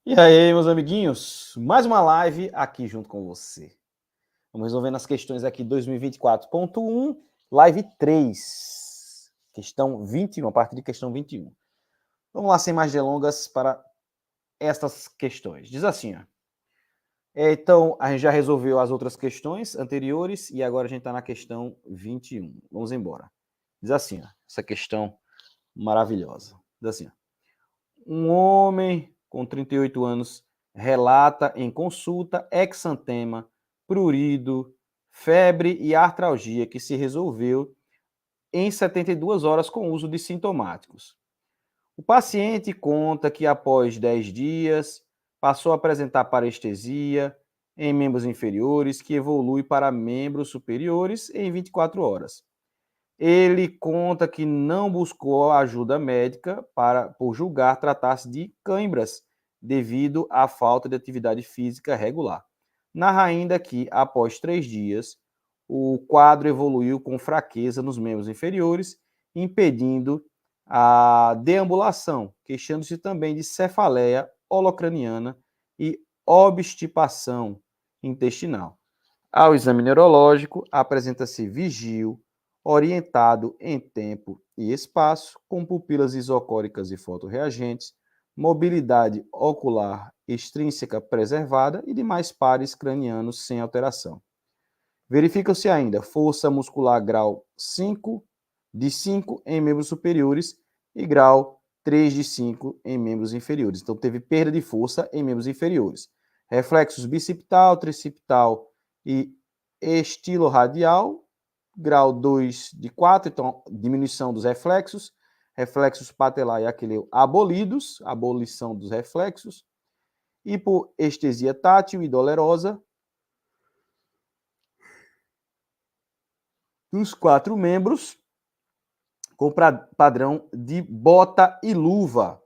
E aí, meus amiguinhos, mais uma live aqui junto com você. Vamos resolvendo as questões aqui 2024.1, live 3, questão 21, a partir de questão 21. Vamos lá, sem mais delongas, para estas questões. Diz assim, ó. Então, a gente já resolveu as outras questões anteriores e agora a gente está na questão 21. Vamos embora. Diz assim, ó, essa questão maravilhosa. Diz assim, ó. Um homem com 38 anos relata em consulta exantema, prurido, febre e artralgia que se resolveu em 72 horas com o uso de sintomáticos. O paciente conta que após 10 dias passou a apresentar parestesia em membros inferiores que evolui para membros superiores em 24 horas. Ele conta que não buscou ajuda médica por julgar tratar-se de cãibras devido à falta de atividade física regular. Narra ainda que, após 3 dias, o quadro evoluiu com fraqueza nos membros inferiores, impedindo a deambulação, queixando-se também de cefaleia holocraniana e obstipação intestinal. Ao exame neurológico, apresenta-se vigio, orientado em tempo e espaço, com pupilas isocóricas e fotorreagentes, mobilidade ocular extrínseca preservada e demais pares cranianos sem alteração. Verifica-se ainda força muscular grau 5 de 5 em membros superiores e grau 3 de 5 em membros inferiores. Então, teve perda de força em membros inferiores. Reflexos bicipital, tricipital e estiloradial, grau 2 de 4, então diminuição dos reflexos. Reflexos patelar e aquileu abolidos, abolição dos reflexos. Hipoestesia tátil e dolorosa dos 4 membros, com padrão de bota e luva.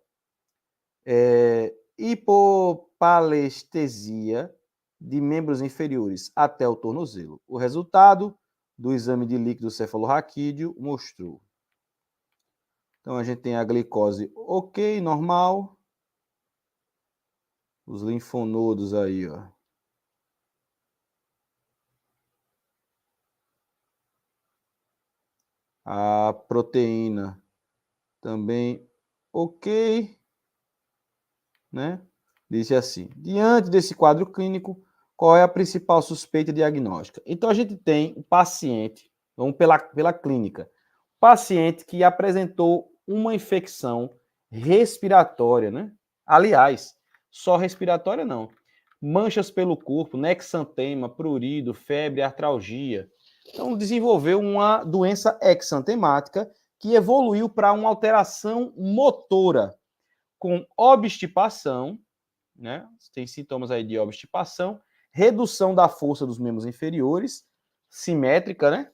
Hipopalestesia de membros inferiores até o tornozelo. O resultado do exame de líquido cefalorraquídeo mostrou. Então, a gente tem a glicose ok, normal. Os linfonodos aí, ó. A proteína também ok, né? Disse assim, diante desse quadro clínico, qual é a principal suspeita diagnóstica? Então, a gente tem o paciente, vamos pela clínica, paciente que apresentou uma infecção respiratória, né? Aliás, só respiratória não. Manchas pelo corpo, exantema, prurido, febre, artralgia. Então, desenvolveu uma doença exantemática que evoluiu para uma alteração motora, com obstipação, né? Tem sintomas aí de obstipação, redução da força dos membros inferiores, simétrica, né?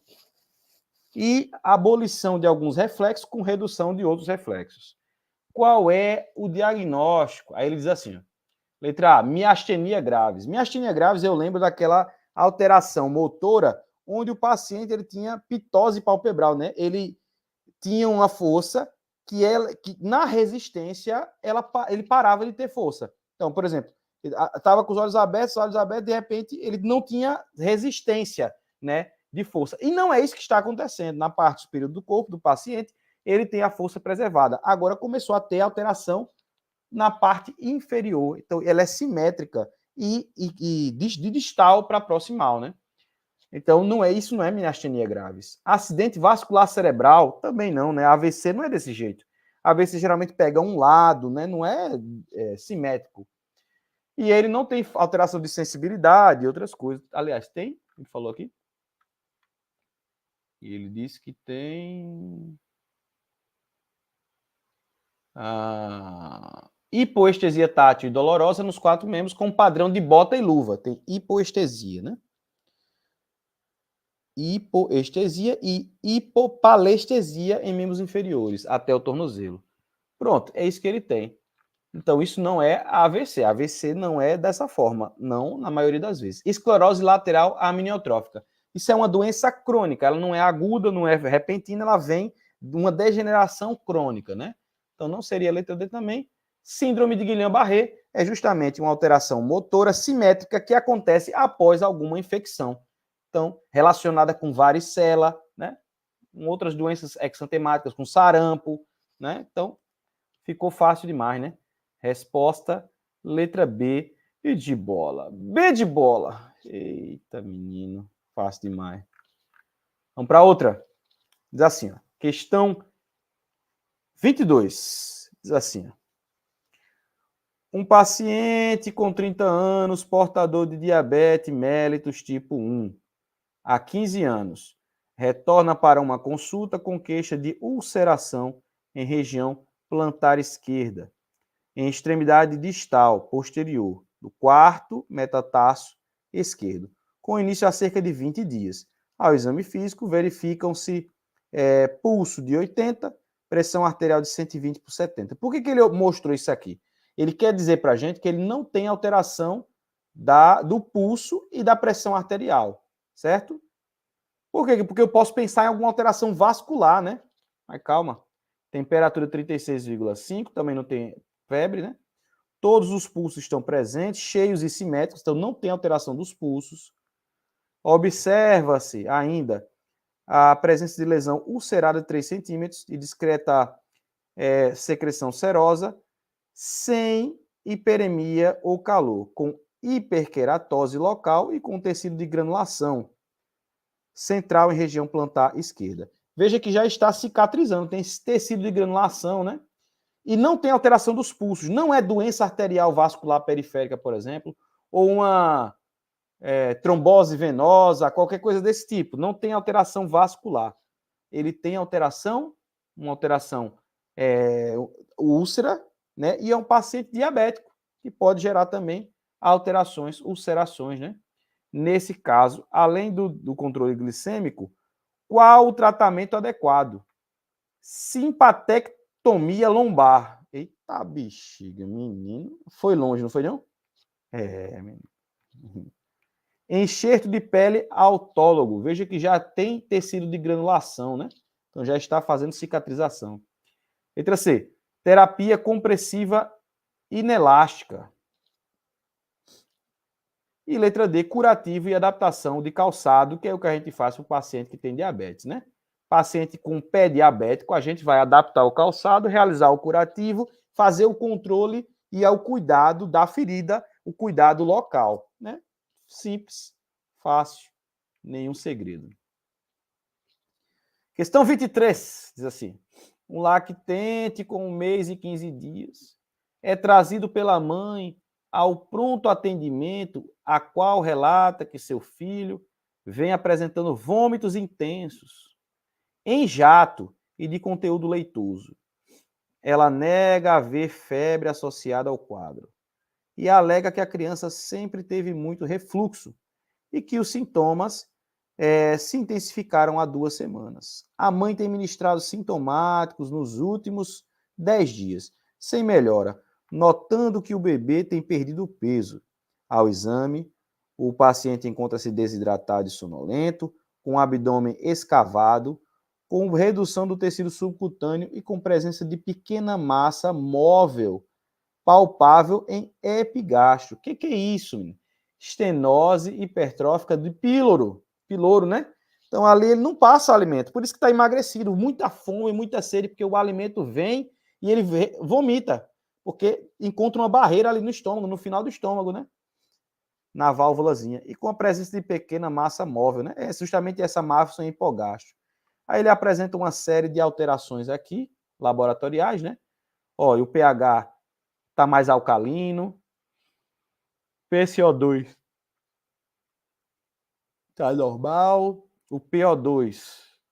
E abolição de alguns reflexos com redução de outros reflexos. Qual é o diagnóstico? Aí ele diz assim, ó, letra A, miastenia graves. Miastenia graves, eu lembro daquela alteração motora onde o paciente ele tinha pitose palpebral, né? Ele tinha uma força que na resistência ele parava de ter força. Então, por exemplo, estava com os olhos abertos, de repente ele não tinha resistência, né, de força. E não é isso que está acontecendo. Na parte superior do corpo do paciente, ele tem a força preservada. Agora começou a ter alteração na parte inferior. Então, ela é simétrica e de distal para proximal, né? Então, isso não é miastenia graves. Acidente vascular cerebral também não, né? AVC não é desse jeito. AVC geralmente pega um lado, né? Não é simétrico. E ele não tem alteração de sensibilidade e outras coisas. Aliás, tem? Ele falou aqui. E ele disse que tem... hipoestesia tátil e dolorosa nos 4 membros com padrão de bota e luva. Tem hipoestesia, né? Hipoestesia e hipopalestesia em membros inferiores, até o tornozelo. Pronto, é isso que ele tem. Então, isso não é AVC. AVC não é dessa forma, não na maioria das vezes. Esclerose lateral amniotrófica. Isso é uma doença crônica, ela não é aguda, não é repentina, ela vem de uma degeneração crônica, né? Então, não seria letra D também. Síndrome de Guillain-Barré é justamente uma alteração motora simétrica que acontece após alguma infecção. Então, relacionada com varicela, né? Com outras doenças exantemáticas, com sarampo, né? Então, ficou fácil demais, né? Resposta, letra B, e de bola. B de bola. Eita, menino, fácil demais. Vamos para outra. Diz assim, ó, questão 22. Diz assim, ó, um paciente com 30 anos, portador de diabetes mellitus tipo 1, há 15 anos, retorna para uma consulta com queixa de ulceração em região plantar esquerda, em extremidade distal posterior, do quarto metatarso esquerdo, com início há cerca de 20 dias. Ao exame físico, verificam-se pulso de 80, pressão arterial de 120 por 70. Por que ele mostrou isso aqui? Ele quer dizer para a gente que ele não tem alteração do pulso e da pressão arterial, certo? Por quê? Porque eu posso pensar em alguma alteração vascular, né? Mas calma. Temperatura 36,5, também não tem febre, né? Todos os pulsos estão presentes, cheios e simétricos, então não tem alteração dos pulsos. Observa-se ainda a presença de lesão ulcerada de 3 centímetros e discreta secreção serosa, sem hiperemia ou calor, com hiperqueratose local e com tecido de granulação central em região plantar esquerda. Veja que já está cicatrizando, tem esse tecido de granulação, né? E não tem alteração dos pulsos. Não é doença arterial vascular periférica, por exemplo, ou uma trombose venosa, qualquer coisa desse tipo. Não tem alteração vascular. Ele tem uma alteração úlcera, né? E é um paciente diabético, que pode gerar também alterações, ulcerações, né? Nesse caso, além do controle glicêmico, qual o tratamento adequado? Simpatectomia lombar. Eita bexiga, menino. Foi longe, não foi não? Menino. Enxerto de pele autólogo. Veja que já tem tecido de granulação, né? Então já está fazendo cicatrização. Letra C. Terapia compressiva inelástica. E letra D, curativo e adaptação de calçado, que é o que a gente faz para o paciente que tem diabetes, né? Paciente com pé diabético, a gente vai adaptar o calçado, realizar o curativo, fazer o controle e ao cuidado da ferida, o cuidado local, né? Simples, fácil, nenhum segredo. Questão 23, diz assim: um lactente com 1 mês e 15 dias é trazido pela mãe ao pronto atendimento, a qual relata que seu filho vem apresentando vômitos intensos, em jato e de conteúdo leitoso. Ela nega haver febre associada ao quadro e alega que a criança sempre teve muito refluxo e que os sintomas se intensificaram há 2 semanas. A mãe tem ministrados sintomáticos nos últimos 10 dias, sem melhora, notando que o bebê tem perdido peso. Ao exame, o paciente encontra-se desidratado e sonolento, com o abdômen escavado, com redução do tecido subcutâneo e com presença de pequena massa móvel, palpável em epigastro. O que é isso, menino? Estenose hipertrófica de píloro, né? Então ali ele não passa alimento, por isso que está emagrecido, muita fome, muita sede, porque o alimento vem e ele vomita, porque encontra uma barreira ali no estômago, no final do estômago, né? Na válvulazinha. E com a presença de pequena massa móvel, né? É justamente essa massa em hipogastro. Aí ele apresenta uma série de alterações aqui, laboratoriais, né? Olha, o pH está mais alcalino, PCO2 está normal, o PO2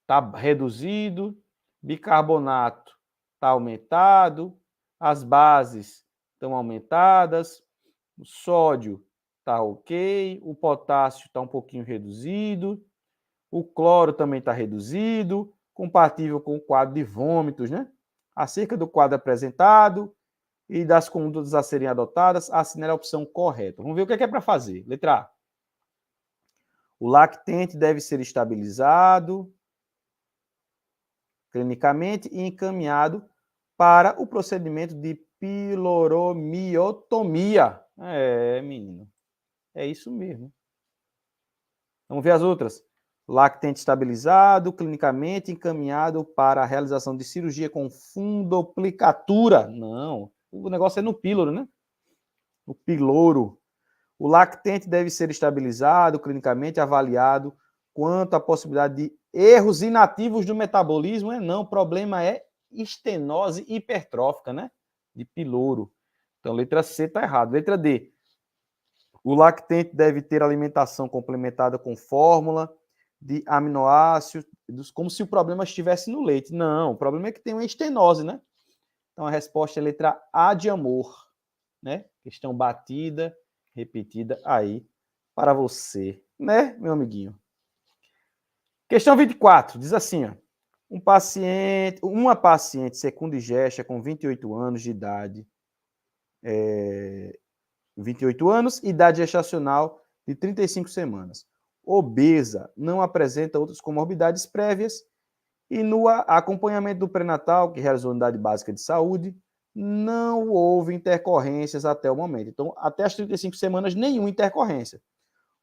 está reduzido, bicarbonato está aumentado, as bases estão aumentadas, o sódio está ok, o potássio está um pouquinho reduzido, o cloro também está reduzido, compatível com o quadro de vômitos, né? Acerca do quadro apresentado e das condutas a serem adotadas, assinale a opção correta. Vamos ver o que é para fazer. Letra A. O lactente deve ser estabilizado clinicamente e encaminhado para o procedimento de piloromiotomia. Menino. É isso mesmo. Vamos ver as outras. Lactente estabilizado, clinicamente encaminhado para a realização de cirurgia com fundoplicatura. Não, o negócio é no píloro, né? No piloro. O lactente deve ser estabilizado, clinicamente avaliado quanto à possibilidade de erros inativos do metabolismo. Não, o problema é estenose hipertrófica, né? De piloro. Então, letra C está errado. Letra D. O lactente deve ter alimentação complementada com fórmula de aminoácidos, como se o problema estivesse no leite. Não, o problema é que tem uma estenose, né? Então, a resposta é letra A de amor, né? Questão batida, repetida aí para você, né, meu amiguinho? Questão 24, diz assim, ó. Uma paciente secundigesta com 28 anos de idade, 28 anos, idade gestacional de 35 semanas. Obesa, não apresenta outras comorbidades prévias e no acompanhamento do pré-natal, que realizou a unidade básica de saúde, não houve intercorrências até o momento. Então, até as 35 semanas, nenhuma intercorrência.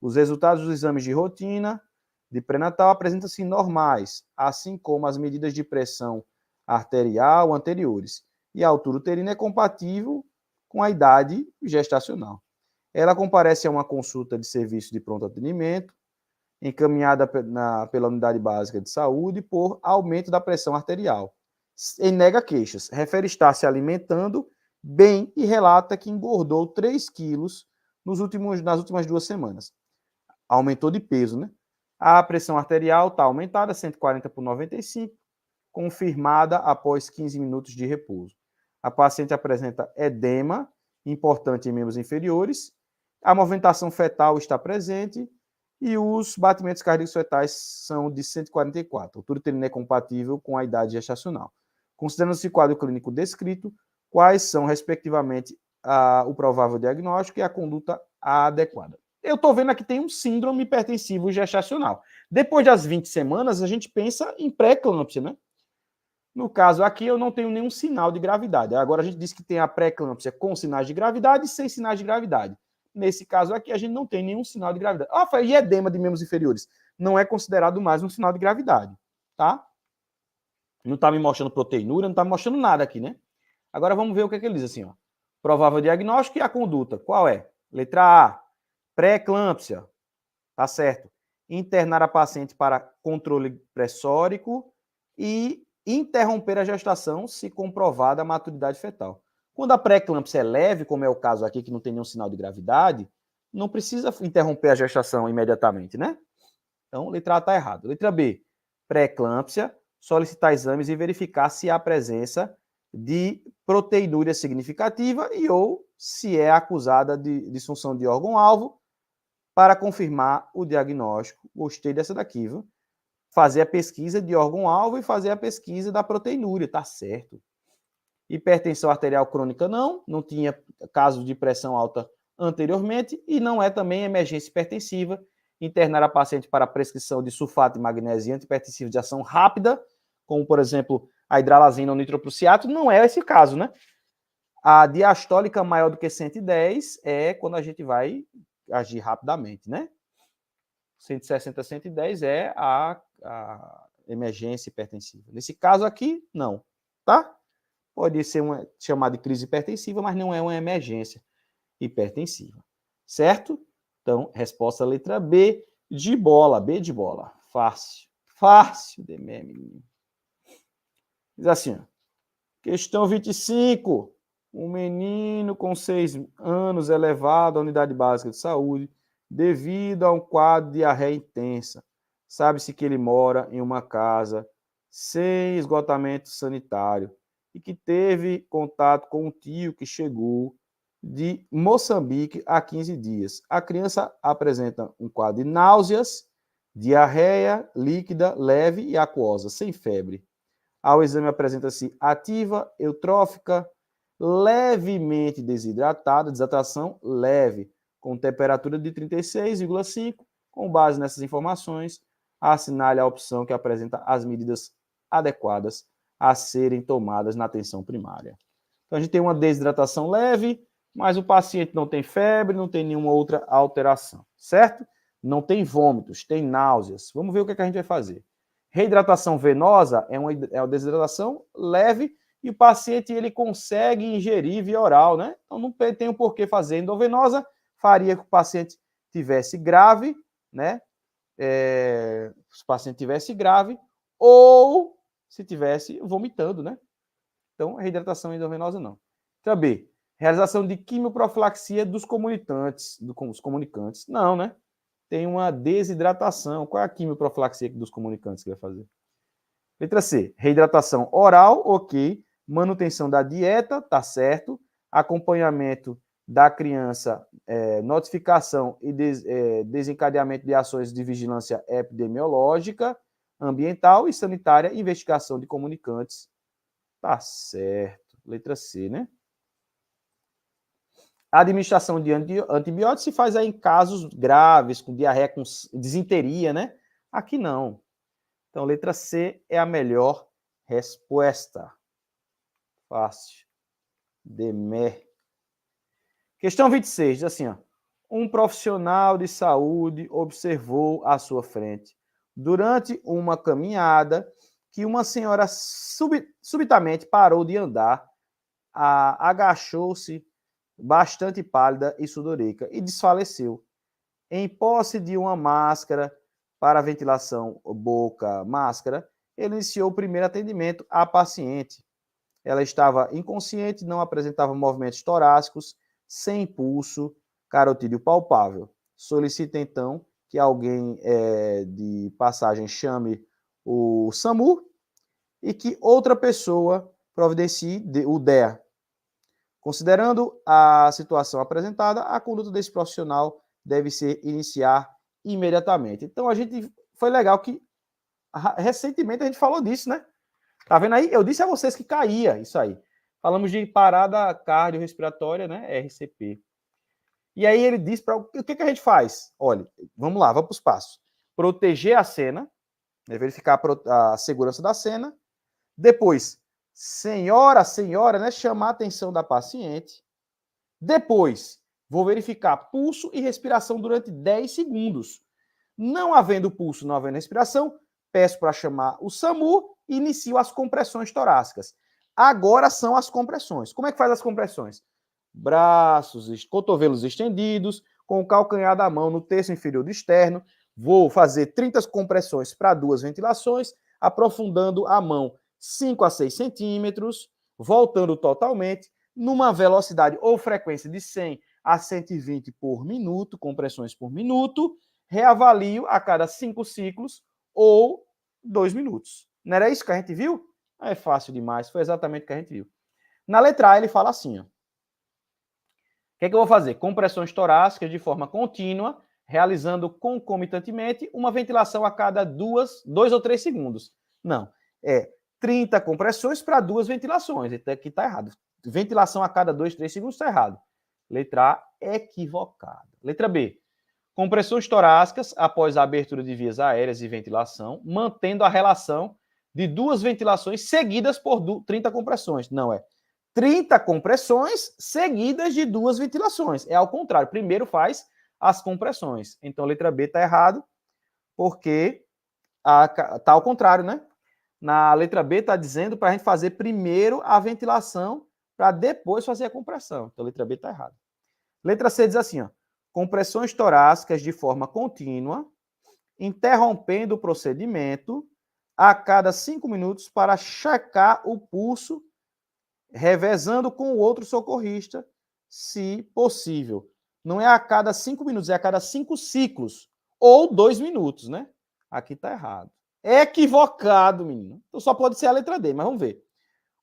Os resultados dos exames de rotina de pré-natal apresentam-se normais, assim como as medidas de pressão arterial anteriores. E a altura uterina é compatível com a idade gestacional. Ela comparece a uma consulta de serviço de pronto atendimento, encaminhada pela unidade básica de saúde por aumento da pressão arterial. E nega queixas. Refere estar se alimentando bem e relata que engordou 3 quilos nas últimas 2 semanas. Aumentou de peso, né? A pressão arterial está aumentada, 140 por 95, confirmada após 15 minutos de repouso. A paciente apresenta edema importante em membros inferiores, a movimentação fetal está presente e os batimentos cardíacos fetais são de 144. A altura uterina é compatível com a idade gestacional. Considerando-se o quadro clínico descrito, quais são, respectivamente, o provável diagnóstico e a conduta adequada? Eu estou vendo aqui tem um síndrome hipertensivo gestacional. Depois das 20 semanas, a gente pensa em pré-eclâmpsia, né? No caso aqui, eu não tenho nenhum sinal de gravidade. Agora, a gente diz que tem a pré-eclâmpsia com sinais de gravidade e sem sinais de gravidade. Nesse caso aqui, a gente não tem nenhum sinal de gravidade. E edema de membros inferiores? Não é considerado mais um sinal de gravidade, tá? Não está me mostrando proteinúria, não está me mostrando nada aqui, né? Agora, vamos ver o que ele diz assim, ó. Provável diagnóstico e a conduta. Qual é? Letra A, pré-eclâmpsia. Tá certo. Internar a paciente para controle pressórico e interromper a gestação se comprovada a maturidade fetal. Quando a pré-eclâmpsia é leve, como é o caso aqui, que não tem nenhum sinal de gravidade, não precisa interromper a gestação imediatamente, né? Então, letra A está errado. Letra B, pré-eclâmpsia, solicitar exames e verificar se há presença de proteinúria significativa e ou se é acusada de disfunção de órgão-alvo para confirmar o diagnóstico. Gostei dessa daqui, viu? Fazer a pesquisa de órgão-alvo e fazer a pesquisa da proteinúria, tá certo. Hipertensão arterial crônica não tinha caso de pressão alta anteriormente e não é também emergência hipertensiva. Internar a paciente para prescrição de sulfato de magnésio antihipertensivo de ação rápida, como, por exemplo, a hidralazina ou nitroprusiato, não é esse caso, né? A diastólica maior do que 110 é quando a gente vai agir rapidamente, né? 160, 110 é a emergência hipertensiva. Nesse caso aqui, não, tá? Pode ser chamada de crise hipertensiva, mas não é uma emergência hipertensiva, certo? Então, resposta letra B de bola, B de bola. Fácil, fácil de meme. Diz assim, ó. Questão 25. Um menino com 6 anos é levado à unidade básica de saúde devido a um quadro de diarreia intensa. Sabe-se que ele mora em uma casa sem esgotamento sanitário e que teve contato com um tio que chegou de Moçambique há 15 dias. A criança apresenta um quadro de náuseas, diarreia líquida, leve e aquosa, sem febre. Ao exame apresenta-se ativa, eutrófica, levemente desidratada, desidratação leve, com temperatura de 36,5. Com base nessas informações, assinale a opção que apresenta as medidas adequadas a serem tomadas na atenção primária. Então, a gente tem uma desidratação leve, mas o paciente não tem febre, não tem nenhuma outra alteração, certo? Não tem vômitos, tem náuseas. Vamos ver o que a gente vai fazer. Reidratação venosa é uma desidratação leve e o paciente ele consegue ingerir via oral, né? Então não tem o porquê fazer endovenosa, faria que o paciente tivesse grave, né? Se o paciente tivesse grave ou se tivesse vomitando, né? Então, reidratação endovenosa não. Letra B, realização de quimioprofilaxia dos comunicantes. Dos comunicantes. Não, né? Tem uma desidratação. Qual é a quimioprofilaxia dos comunicantes que vai fazer? Letra C, reidratação oral, ok. Manutenção da dieta, tá certo. Acompanhamento da criança, notificação e desencadeamento de ações de vigilância epidemiológica, ambiental e sanitária, investigação de comunicantes. Tá certo. Letra C, né? A administração de antibióticos se faz aí em casos graves, com diarreia, com disenteria, né? Aqui não. Então, letra C é a melhor resposta. Fácil. Demé. Questão 26, diz assim, ó. Um profissional de saúde observou à sua frente, durante uma caminhada, que uma senhora subitamente parou de andar, agachou-se, bastante pálida e sudorica, e desfaleceu. Em posse de uma máscara para ventilação boca-máscara, ele iniciou o primeiro atendimento à paciente. Ela estava inconsciente, não apresentava movimentos torácicos, sem pulso, carotídeo palpável. Solicita, então, que alguém de passagem chame o SAMU e que outra pessoa providencie o DEA. Considerando a situação apresentada, a conduta desse profissional deve ser iniciar imediatamente. Então, foi legal que recentemente a gente falou disso, né? Tá vendo aí? Eu disse a vocês que caía isso aí. Falamos de parada cardiorrespiratória, né? RCP. E aí ele diz para o que a gente faz? Olha, vamos lá, vamos para os passos. Proteger a cena, verificar a segurança da cena. Depois, senhora, né? Chamar a atenção da paciente. Depois, vou verificar pulso e respiração durante 10 segundos. Não havendo pulso, não havendo respiração, peço para chamar o SAMU e inicio as compressões torácicas. Agora são as compressões. Como é que faz as compressões? Braços, cotovelos estendidos, com o calcanhar da mão no terço inferior do externo. Vou fazer 30 compressões para 2 ventilações, aprofundando a mão 5 a 6 centímetros, voltando totalmente, numa velocidade ou frequência de 100 a 120 por minuto, compressões por minuto, reavalio a cada 5 ciclos ou 2 minutos. Não era isso que a gente viu? É fácil demais, foi exatamente o que a gente viu. Na letra A ele fala assim, ó. O que é que eu vou fazer? Compressões torácicas de forma contínua, realizando concomitantemente uma ventilação a cada 2 ou 3 segundos. Não, 30 compressões para 2 ventilações. Aqui está errado. Ventilação a cada 2, 3 segundos está errado. Letra A, equivocado. Letra B, compressões torácicas após a abertura de vias aéreas e ventilação, mantendo a relação de 2 ventilações seguidas por 30 compressões. Não, 30 compressões seguidas de 2 ventilações. É ao contrário. Primeiro faz as compressões. Então, letra B está errado, porque está ao contrário, né? Na letra B está dizendo para a gente fazer primeiro a ventilação para depois fazer a compressão. Então, letra B está errada. Letra C diz assim, ó, compressões torácicas de forma contínua, interrompendo o procedimento a cada 5 minutos para checar o pulso, revezando com o outro socorrista, se possível. Não é a cada 5 minutos, é a cada 5 ciclos, ou 2 minutos, né? Aqui está errado. É equivocado, menino. Então só pode ser a letra D, mas vamos ver.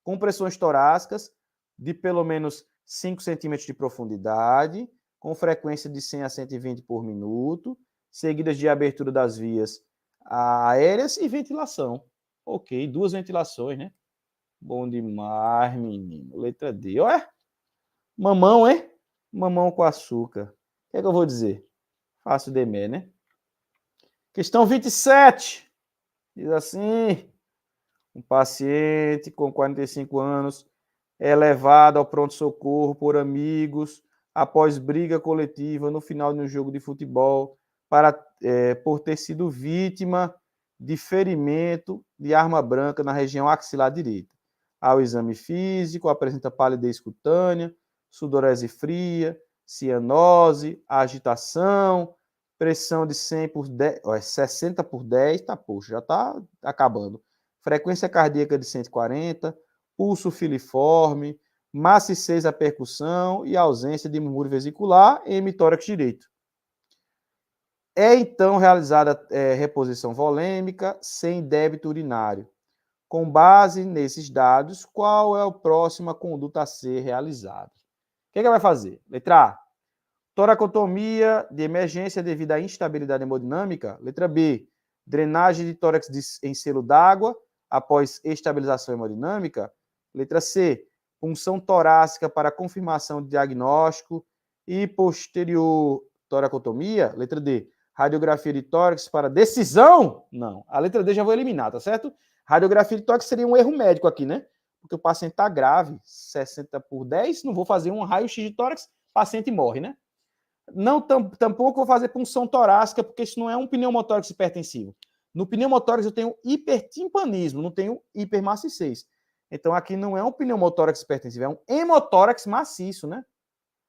Compressões torácicas de pelo menos 5 centímetros de profundidade, com frequência de 100 a 120 por minuto, seguidas de abertura das vias aéreas e ventilação. Ok, 2 ventilações, né? Bom demais, menino. Letra D. Ué? Mamão, hein? Mamão com açúcar. O que é que eu vou dizer? Fácil demé, né? Questão 27. Diz assim: Um paciente com 45 anos é levado ao pronto-socorro por amigos após briga coletiva no final de um jogo de futebol por ter sido vítima de ferimento de arma branca na região axilar direita. Ao exame físico, apresenta palidez cutânea, sudorese fria, cianose, agitação, pressão de 100 por 10, 60 por 10, tá, poxa, já tá acabando. Frequência cardíaca de 140, pulso filiforme, maciçez à percussão e ausência de murmúrio vesicular em hemitórax direito. É então realizada reposição volêmica sem débito urinário. Com base nesses dados, qual é a próxima conduta a ser realizada? O que vai fazer? Letra A, toracotomia de emergência devido à instabilidade hemodinâmica. Letra B, drenagem de tórax em selo d'água após estabilização hemodinâmica. Letra C, punção torácica para confirmação de diagnóstico e posterior toracotomia. Letra D, radiografia de tórax para decisão? Não. A letra D já vou eliminar, tá certo? Radiografia de tórax seria um erro médico aqui, né? Porque o paciente está grave, 60 por 10, não vou fazer um raio-x de tórax, o paciente morre, né? Não, tampouco vou fazer punção torácica, porque isso não é um pneumotórax hipertensivo. No pneumotórax eu tenho hipertimpanismo, não tenho hipermaciçez. Então aqui não é um pneumotórax hipertensivo, é um hemotórax maciço, né?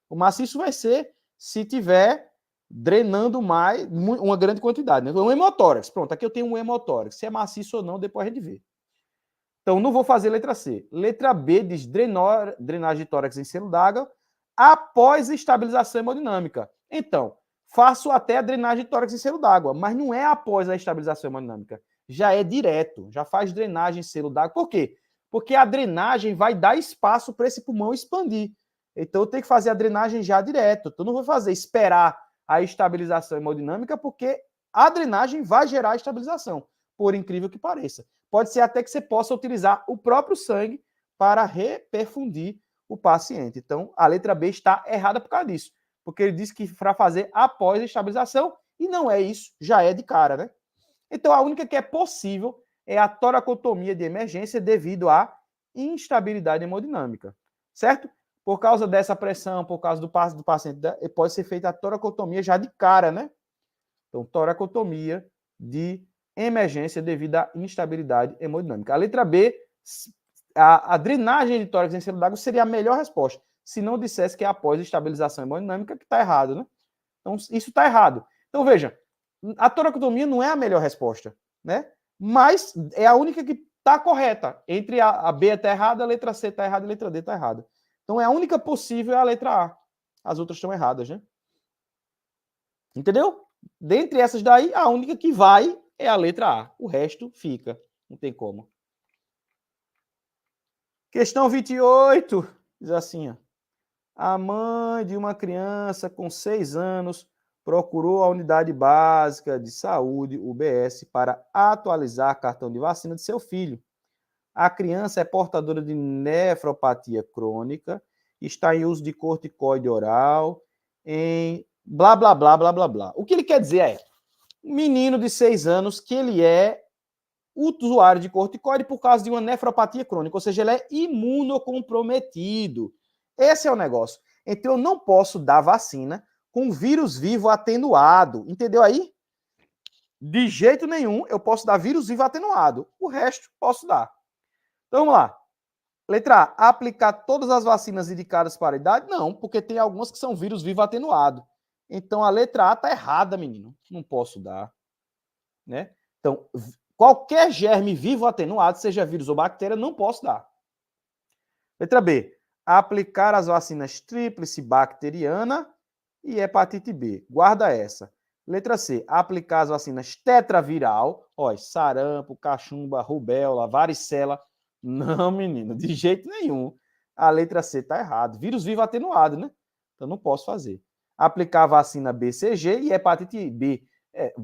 O maciço vai ser se tiver drenando mais, uma grande quantidade, né? Um hemotórax, pronto, aqui eu tenho um hemotórax. Se é maciço ou não, depois a gente vê. Então não vou fazer letra C. Letra B diz drenagem de tórax em selo d'água após estabilização hemodinâmica. Então, faço até a drenagem de tórax em selo d'água, mas não é após a estabilização hemodinâmica. Já é direto, já faz drenagem em selo d'água. Por quê? Porque a drenagem vai dar espaço para esse pulmão expandir. Então, eu tenho que fazer a drenagem já direto. Então, não vou esperar a estabilização hemodinâmica, porque a drenagem vai gerar a estabilização, por incrível que pareça. Pode ser até que você possa utilizar o próprio sangue para reperfundir o paciente. Então, a letra B está errada por causa disso, porque ele disse que para fazer após a estabilização, e não é isso, já é de cara, né? Então, a única que é possível é a toracotomia de emergência devido à instabilidade hemodinâmica, certo? Por causa dessa pressão, por causa do paciente, pode ser feita a toracotomia já de cara, né? Então, toracotomia de emergência devido à instabilidade hemodinâmica. A letra B, a drenagem de tórax em selo d'água seria a melhor resposta, se não dissesse que é após a estabilização hemodinâmica, que está errado, né? Então, isso está errado. Então, veja, a toracotomia não é a melhor resposta, né? Mas é a única que está correta. Entre a B está errada, a letra C está errada e a letra D está errada. Então, é a única possível é a letra A. As outras estão erradas, né? Entendeu? Dentre essas daí, a única que vai é a letra A. O resto fica. Não tem como. Questão 28. Diz assim, ó. A mãe de uma criança com 6 anos procurou a unidade básica de saúde, UBS, para atualizar cartão de vacina de seu filho. A criança é portadora de nefropatia crônica, está em uso de corticoide oral, em blá, blá, blá, blá, blá, blá. O que ele quer dizer é um menino de 6 anos que ele é usuário de corticoide por causa de uma nefropatia crônica, ou seja, ele é imunocomprometido. Esse é o negócio. Então, eu não posso dar vacina com vírus vivo atenuado. Entendeu aí? De jeito nenhum eu posso dar vírus vivo atenuado. O resto posso dar. Então, vamos lá. Letra A, aplicar todas as vacinas indicadas para a idade? Não, porque tem algumas que são vírus vivo atenuado. Então, a letra A está errada, menino. Não posso dar. Né? Então, qualquer germe vivo atenuado, seja vírus ou bactéria, não posso dar. Letra B, aplicar as vacinas tríplice bacteriana e hepatite B. Guarda essa. Letra C, aplicar as vacinas tetraviral, ó, sarampo, cachumba, rubéola, varicela. Não, menino, de jeito nenhum. A letra C está errado. Vírus vivo atenuado, né? Então não posso fazer. Aplicar a vacina BCG e hepatite B.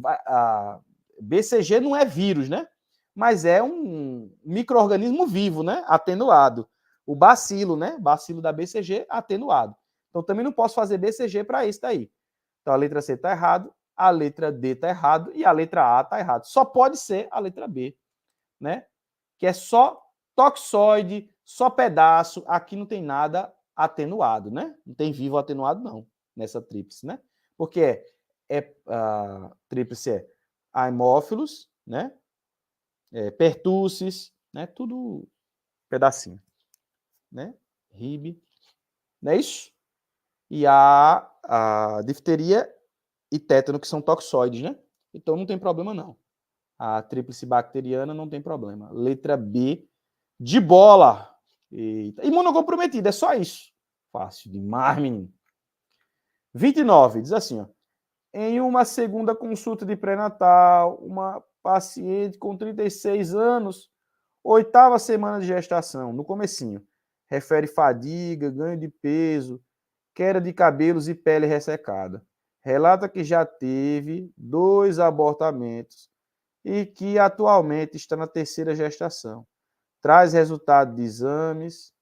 A BCG não é vírus, né? Mas é um micro-organismo vivo, né? Atenuado. O bacilo, né? Bacilo da BCG atenuado. Então também não posso fazer BCG para isso daí. Então a letra C está errado, a letra D está errado e a letra A está errado. Só pode ser a letra B, né? que é só toxoide, só pedaço. Aqui não tem nada atenuado, né? Não tem vivo atenuado, não, nessa tríplice, né? Porque a tríplice é Haemophilus, né? Pertussis, né? Tudo pedacinho, né? Rib, não é isso? E a difteria e tétano, que são toxoides, né? Então não tem problema, não. A tríplice bacteriana não tem problema. Letra B, de bola. Eita. Imunocomprometida, é só isso. Fácil demais, menino. 29, diz assim, ó. Em uma segunda consulta de pré-natal, uma paciente com 36 anos, 8ª semana de gestação, no comecinho, refere fadiga, ganho de peso, queda de cabelos e pele ressecada. Relata que já teve 2 abortamentos e que atualmente está na 3ª gestação. Traz resultado de exames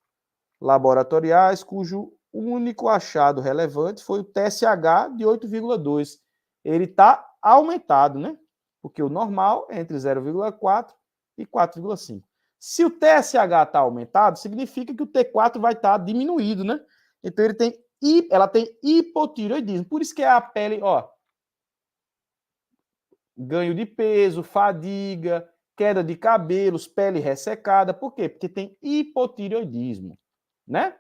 laboratoriais, cujo único achado relevante foi o TSH de 8,2. Ele está aumentado, né? Porque o normal é entre 0,4 e 4,5. Se o TSH está aumentado, significa que o T4 vai estar diminuído, né? Então ela tem hipotireoidismo. Por isso que a pele, ó, ganho de peso, fadiga, queda de cabelos, pele ressecada. Por quê? Porque tem hipotireoidismo, né?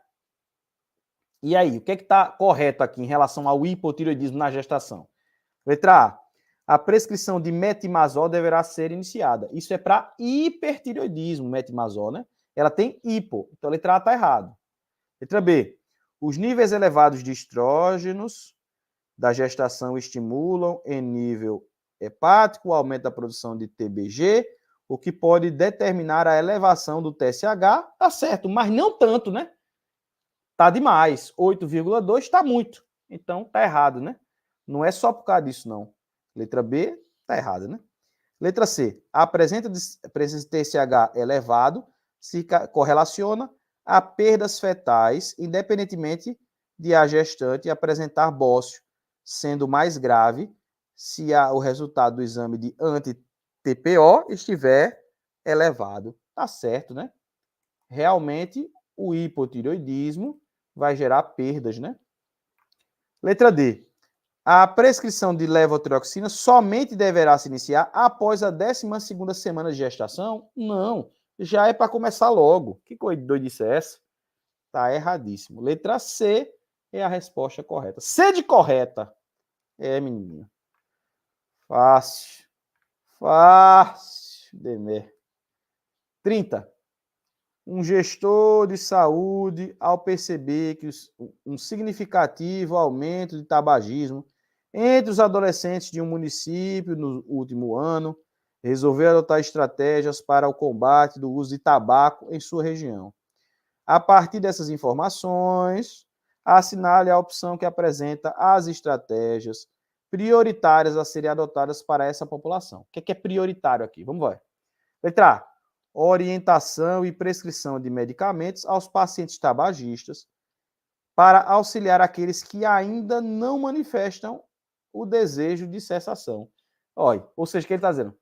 E aí, o que está correto aqui em relação ao hipotireoidismo na gestação? Letra A. A prescrição de metimazol deverá ser iniciada. Isso é para hipertireoidismo, metimazol, né? Ela tem hipo. Então, a letra A está errado. Letra B. Os níveis elevados de estrógenos da gestação estimulam em nível hepático o aumento da produção de TBG, o que pode determinar a elevação do TSH. Tá certo, mas não tanto, né? Tá demais. 8,2 está muito. Então, tá errado, né? Não é só por causa disso, não. Letra B, tá errada, né? Letra C. A presença de TSH elevado se correlaciona a perdas fetais, independentemente de a gestante apresentar bócio, sendo mais grave se o resultado do exame de anti-TPO estiver elevado. Tá certo, né? Realmente, o hipotireoidismo vai gerar perdas, né? Letra D. A prescrição de levotiroxina somente deverá se iniciar após a 12ª semana de gestação? Não, já é para começar logo. Que coisa doidice é essa? Tá erradíssimo. Letra C é a resposta correta. C de correta. É, menina. Fácil. Fácil. Demer. 30. Um gestor de saúde, ao perceber que um significativo aumento de tabagismo entre os adolescentes de um município no último ano, resolveu adotar estratégias para o combate do uso de tabaco em sua região. A partir dessas informações, assinale a opção que apresenta as estratégias prioritárias a serem adotadas para essa população. O que é prioritário aqui? Vamos ver. Letra A. Orientação e prescrição de medicamentos aos pacientes tabagistas para auxiliar aqueles que ainda não manifestam o desejo de cessação. Olha, ou seja, o que ele está dizendo?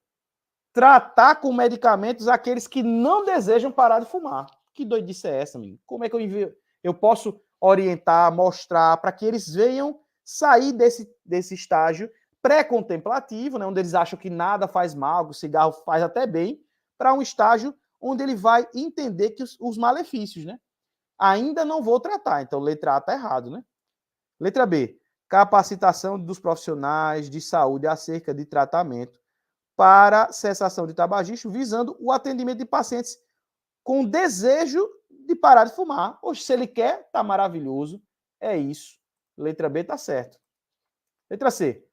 Tratar com medicamentos aqueles que não desejam parar de fumar. Que doidice é essa, amigo? Como é que eu posso orientar, mostrar, para que eles venham sair desse estágio pré-contemplativo, né, onde eles acham que nada faz mal, que o cigarro faz até bem, para um estágio onde ele vai entender que os malefícios, né? Ainda não vou tratar, então letra A está errado, né? Letra B, capacitação dos profissionais de saúde acerca de tratamento para cessação de tabagismo, visando o atendimento de pacientes com desejo de parar de fumar. Oxe, se ele quer, tá maravilhoso, é isso. Letra B está certo. Letra C,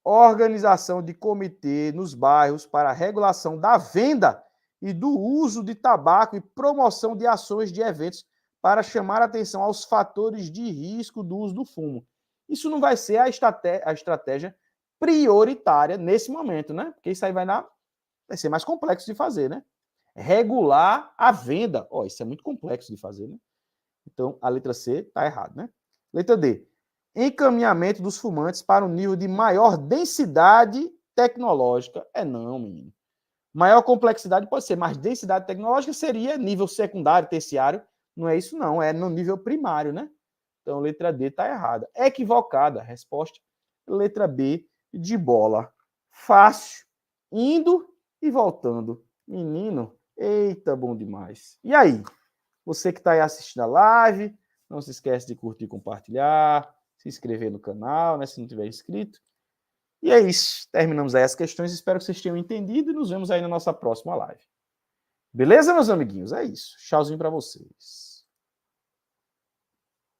organização de comitê nos bairros para regulação da venda e do uso de tabaco e promoção de ações de eventos para chamar a atenção aos fatores de risco do uso do fumo. Isso não vai ser a estratégia prioritária nesse momento, né? Porque isso aí vai ser mais complexo de fazer, né? Regular a venda. Ó, isso é muito complexo de fazer, né? Então, a letra C está errada, né? Letra D. Encaminhamento dos fumantes para um nível de maior densidade tecnológica. É não, menino. Maior complexidade pode ser, mas densidade tecnológica seria nível secundário, terciário. Não é isso, não. É no nível primário, né? Então, letra D está errada. Equivocada. Resposta, letra B, de bola. Fácil. Indo e voltando. Menino, eita, bom demais. E aí? Você que está aí assistindo a live, não se esquece de curtir e compartilhar, se inscrever no canal, né, se não tiver inscrito. E é isso. Terminamos aí as questões. Espero que vocês tenham entendido e nos vemos aí na nossa próxima live. Beleza, meus amiguinhos? É isso. Tchauzinho para vocês.